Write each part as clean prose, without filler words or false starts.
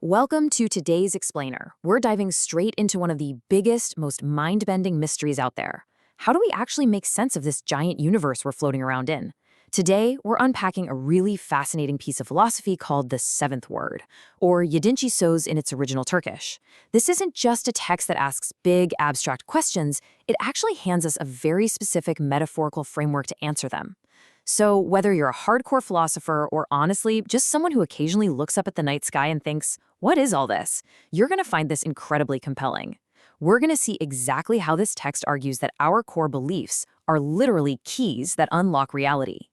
Welcome to today's Explainer. We're diving straight into one of the biggest, most mind-bending mysteries out there. How do we actually make sense of this giant universe we're floating around in? Today, we're unpacking a really fascinating piece of philosophy called the seventh word, or yedinci söz in its original Turkish. This isn't just a text that asks big, abstract questions, it actually hands us a very specific metaphorical framework to answer them. So whether you're a hardcore philosopher or honestly just someone who occasionally looks up at the night sky and thinks, what is all this? You're going to find this incredibly compelling. We're going to see exactly how this text argues that our core beliefs are literally keys that unlock reality.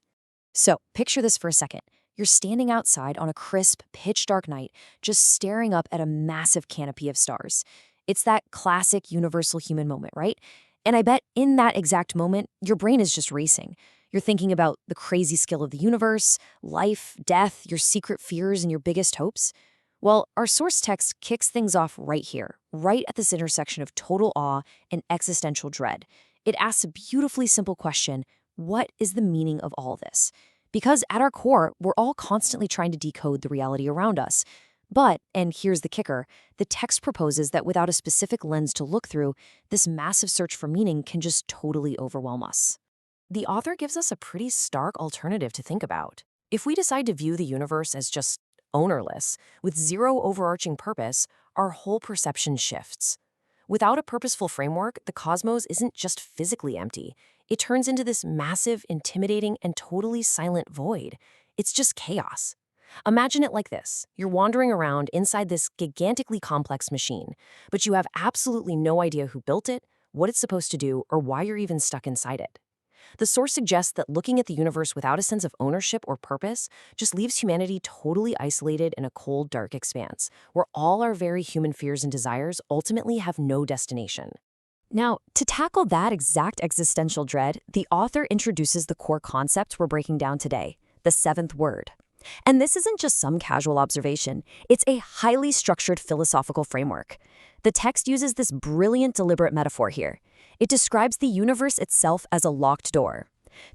So picture this for a second. You're standing outside on a crisp, pitch-dark night, just staring up at a massive canopy of stars. It's that classic universal human moment, right? And I bet in that exact moment, your brain is just racing. You're thinking about the crazy scale of the universe, life, death, your secret fears, and your biggest hopes. Well, our source text kicks things off right here, right at this intersection of total awe and existential dread. It asks a beautifully simple question: what is the meaning of all this? Because at our core, we're all constantly trying to decode the reality around us. But, and here's the kicker, the text proposes that without a specific lens to look through, this massive search for meaning can just totally overwhelm us. The author gives us a pretty stark alternative to think about. If we decide to view the universe as just ownerless, with zero overarching purpose, our whole perception shifts. Without a purposeful framework, the cosmos isn't just physically empty. It turns into this massive, intimidating, and totally silent void. It's just chaos. Imagine it like this. You're wandering around inside this gigantically complex machine, but you have absolutely no idea who built it, what it's supposed to do, or why you're even stuck inside it. The source suggests that looking at the universe without a sense of ownership or purpose just leaves humanity totally isolated in a cold, dark expanse, where all our very human fears and desires ultimately have no destination. Now, to tackle that exact existential dread, the author introduces the core concept we're breaking down today, the seventh word. And this isn't just some casual observation, it's a highly structured philosophical framework. The text uses this brilliant, deliberate metaphor here. It describes the universe itself as a locked door.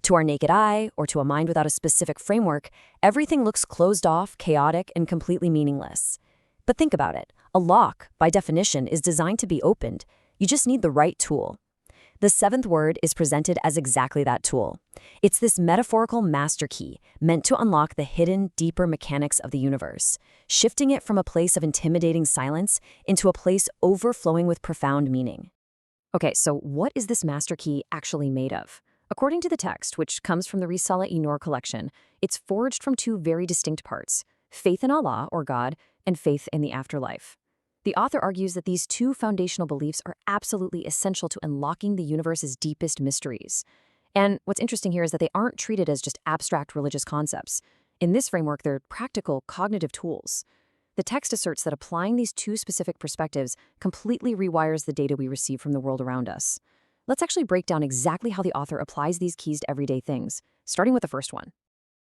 To our naked eye, or to a mind without a specific framework, everything looks closed off, chaotic, and completely meaningless. But think about it. A lock, by definition, is designed to be opened. You just need the right tool. The seventh word is presented as exactly that tool. It's this metaphorical master key meant to unlock the hidden, deeper mechanics of the universe, shifting it from a place of intimidating silence into a place overflowing with profound meaning. Okay, so what is this master key actually made of? According to the text, which comes from the Risale-i Nur collection, it's forged from two very distinct parts: faith in Allah, or God, and faith in the afterlife. The author argues that these two foundational beliefs are absolutely essential to unlocking the universe's deepest mysteries. And what's interesting here is that they aren't treated as just abstract religious concepts. In this framework, they're practical, cognitive tools. The text asserts that applying these two specific perspectives completely rewires the data we receive from the world around us. Let's actually break down exactly how the author applies these keys to everyday things, starting with the first one.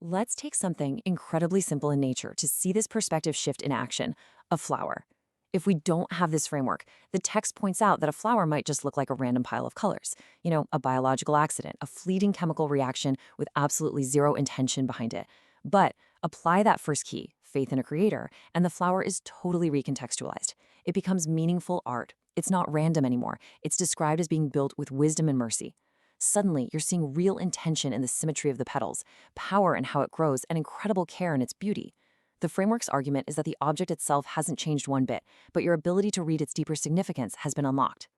Let's take something incredibly simple in nature to see this perspective shift in action: a flower. If we don't have this framework, the text points out that a flower might just look like a random pile of colors. A biological accident, a fleeting chemical reaction with absolutely zero intention behind it. But apply that first key, faith in a creator, and the flower is totally recontextualized. It becomes meaningful art. It's not random anymore. It's described as being built with wisdom and mercy. Suddenly, you're seeing real intention in the symmetry of the petals, power in how it grows, and incredible care in its beauty. The framework's argument is that the object itself hasn't changed one bit, but your ability to read its deeper significance has been unlocked.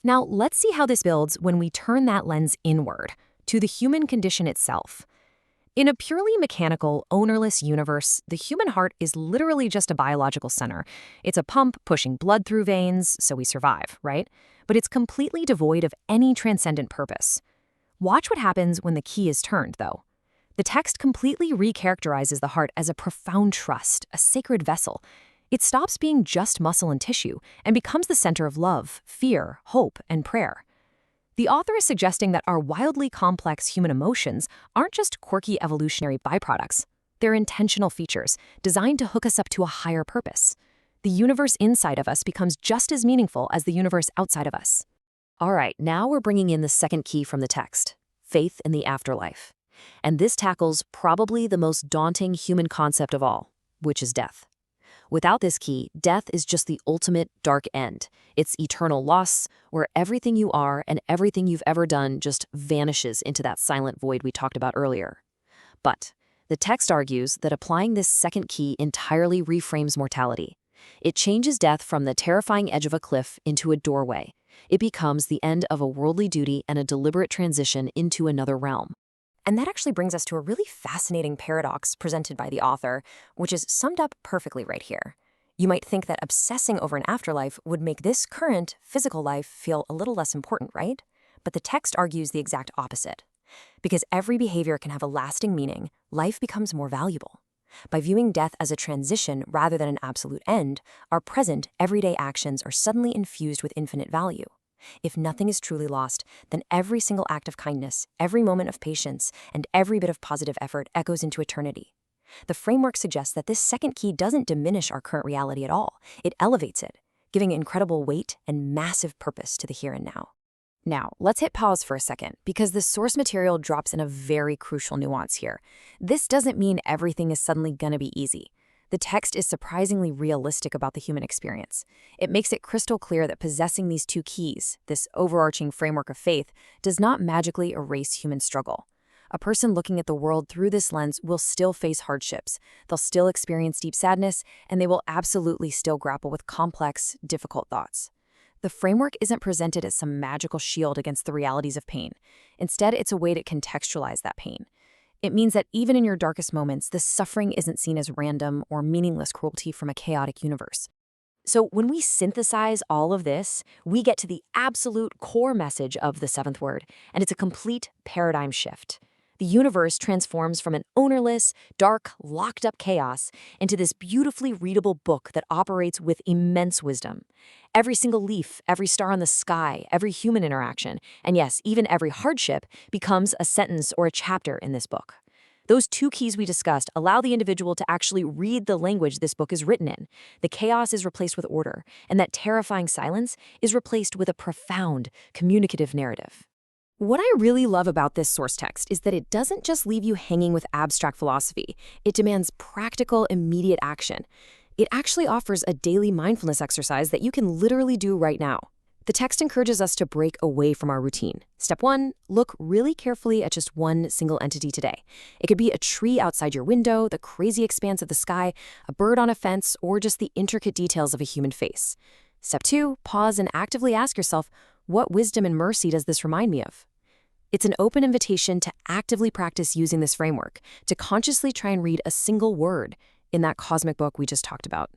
Now, let's see how this builds when we turn that lens inward, to the human condition itself. In a purely mechanical, ownerless universe, the human heart is literally just a biological center. It's a pump pushing blood through veins, so we survive, right? But it's completely devoid of any transcendent purpose. Watch what happens when the key is turned, though. The text completely recharacterizes the heart as a profound trust, a sacred vessel. It stops being just muscle and tissue and becomes the center of love, fear, hope, and prayer. The author is suggesting that our wildly complex human emotions aren't just quirky evolutionary byproducts. They're intentional features designed to hook us up to a higher purpose. The universe inside of us becomes just as meaningful as the universe outside of us. All right, now we're bringing in the second key from the text: faith in the afterlife. And this tackles probably the most daunting human concept of all, which is death. Without this key, death is just the ultimate dark end. It's eternal loss, where everything you are and everything you've ever done just vanishes into that silent void we talked about earlier. But the text argues that applying this second key entirely reframes mortality. It changes death from the terrifying edge of a cliff into a doorway. It becomes the end of a worldly duty and a deliberate transition into another realm. And that actually brings us to a really fascinating paradox presented by the author, which is summed up perfectly right here. You might think that obsessing over an afterlife would make this current physical life feel a little less important, right? But the text argues the exact opposite. Because every behavior can have a lasting meaning, life becomes more valuable. By viewing death as a transition rather than an absolute end, our present, everyday actions are suddenly infused with infinite value. If nothing is truly lost, then every single act of kindness, every moment of patience, and every bit of positive effort echoes into eternity. The framework suggests that this second key doesn't diminish our current reality at all. It elevates it, giving incredible weight and massive purpose to the here and now. Now, let's hit pause for a second, because the source material drops in a very crucial nuance here. This doesn't mean everything is suddenly going to be easy. The text is surprisingly realistic about the human experience. It makes it crystal clear that possessing these two keys, this overarching framework of faith, does not magically erase human struggle. A person looking at the world through this lens will still face hardships. They'll still experience deep sadness, and they will absolutely still grapple with complex, difficult thoughts. The framework isn't presented as some magical shield against the realities of pain. Instead, it's a way to contextualize that pain. It means that even in your darkest moments, the suffering isn't seen as random or meaningless cruelty from a chaotic universe. So when we synthesize all of this, we get to the absolute core message of the seventh word, and it's a complete paradigm shift. The universe transforms from an ownerless, dark, locked-up chaos into this beautifully readable book that operates with immense wisdom. Every single leaf, every star in the sky, every human interaction, and yes, even every hardship becomes a sentence or a chapter in this book. Those two keys we discussed allow the individual to actually read the language this book is written in. The chaos is replaced with order, and that terrifying silence is replaced with a profound, communicative narrative. What I really love about this source text is that it doesn't just leave you hanging with abstract philosophy. It demands practical, immediate action. It actually offers a daily mindfulness exercise that you can literally do right now. The text encourages us to break away from our routine. Step 1, look really carefully at just one single entity today. It could be a tree outside your window, the crazy expanse of the sky, a bird on a fence, or just the intricate details of a human face. Step 2, pause and actively ask yourself, what wisdom and mercy does this remind me of? It's an open invitation to actively practice using this framework, to consciously try and read a single word in that cosmic book we just talked about.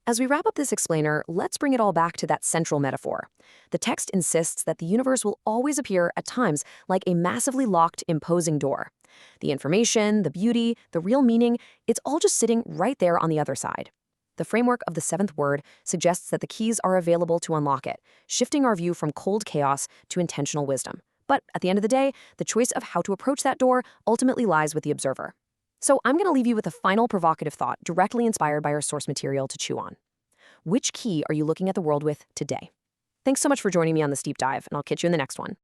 As we wrap up this explainer, let's bring it all back to that central metaphor. The text insists that the universe will always appear at times like a massively locked, imposing door. The information, the beauty, the real meaning, it's all just sitting right there on the other side. The framework of the seventh word suggests that the keys are available to unlock it, shifting our view from cold chaos to intentional wisdom. But at the end of the day, the choice of how to approach that door ultimately lies with the observer. So I'm going to leave you with a final provocative thought directly inspired by our source material to chew on. Which key are you looking at the world with today? Thanks so much for joining me on this deep dive, and I'll catch you in the next one.